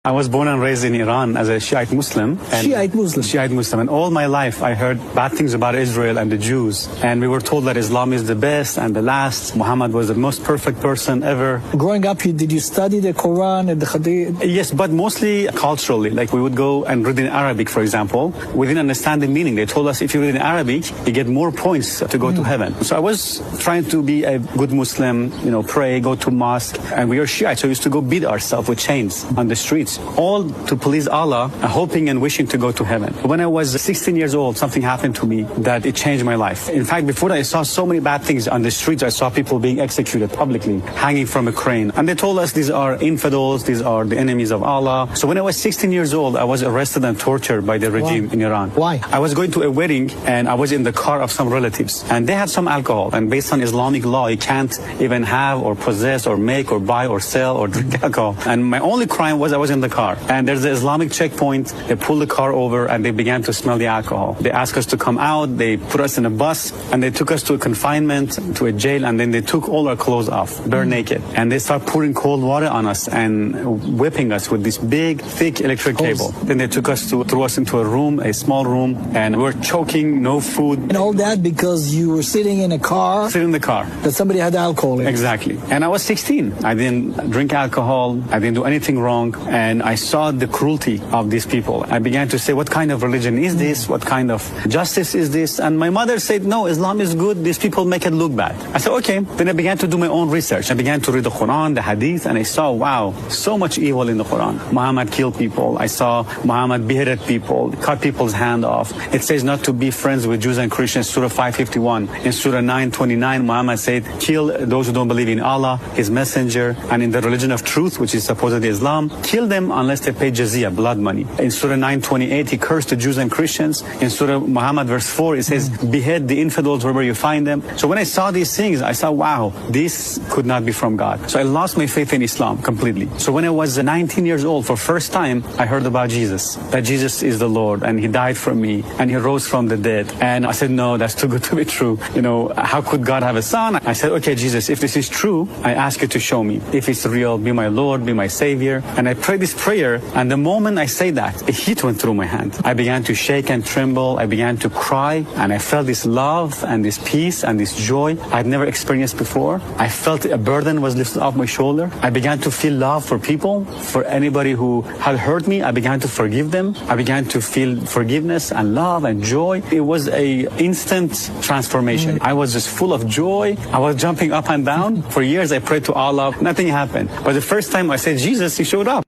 I was born and raised in Iran as a Shiite Muslim. Shiite Muslim. And all my life I heard bad things about Israel and the Jews. And we were told that Islam is the best and the last. Muhammad was the most perfect person ever. Growing up, did you study the Quran and the Hadith? Yes, but mostly culturally. Like we would go and read in Arabic, for example. We didn't understand the meaning. They told us if you read in Arabic, you get more points to go to heaven. So I was trying to be a good Muslim, pray, go to mosque. And we were Shiite, so we used to go beat ourselves with chains on the streets, all to please Allah, hoping and wishing to go to heaven. When I was 16 years old, something happened to me that it changed my life. In fact, before that, I saw so many bad things on the streets. I saw people being executed publicly, hanging from a crane. And they told us these are infidels, these are the enemies of Allah. So when I was 16 years old, I was arrested and tortured by the regime in Iran. Why? I was going to a wedding and I was in the car of some relatives and they had some alcohol. And based on Islamic law, you can't even have or possess or make or buy or sell or drink alcohol. And my only crime was I was in the car. And there's an Islamic checkpoint. They pulled the car over and they began to smell the alcohol. They asked us to come out. They put us in a bus and they took us to a confinement, to a jail, and then they took all our clothes off, bare naked. And they start pouring cold water on us and whipping us with this big, thick electric cable. Then they threw us into a room, a small room, and we were choking, no food. And all that because you were sitting in a car? Sitting in the car. That somebody had alcohol in. Exactly. And I was 16. I didn't drink alcohol. I didn't do anything wrong. And I saw the cruelty of these people. I began to say, what kind of religion is this? What kind of justice is this? And my mother said, no, Islam is good. These people make it look bad. I said, okay. Then I began to do my own research. I began to read the Quran, the Hadith, and I saw, wow, so much evil in the Quran. Muhammad killed people. I saw Muhammad beheaded people, cut people's hand off. It says not to be friends with Jews and Christians, Surah 551. In Surah 929, Muhammad said, kill those who don't believe in Allah, His messenger, and in the religion of truth, which is supposedly Islam, kill them unless they pay jizya, blood money. In Surah 928, he cursed the Jews and Christians. In Surah Muhammad verse 4, it says, behead the infidels wherever you find them. So when I saw these things, I saw, wow, this could not be from God. So I lost my faith in Islam completely. So when I was 19 years old, for first time, I heard about Jesus, that Jesus is the Lord, and He died for me, and He rose from the dead. And I said, no, that's too good to be true. How could God have a son? I said, okay, Jesus, if this is true, I ask you to show me. If it's real, be my Lord, be my Savior. And I prayed this prayer, and the moment I say that, a heat went through my hand. I began to shake and tremble. I began to cry, and I felt this love and this peace and this joy I'd never experienced before. I felt a burden was lifted off my shoulder. I began to feel love for people, for anybody who had hurt me. I began to forgive them. I began to feel forgiveness and love and joy. It was a instant transformation. I was just full of joy. I was jumping up and down. For years I prayed to Allah. Nothing happened. But the first time I said Jesus, He showed up.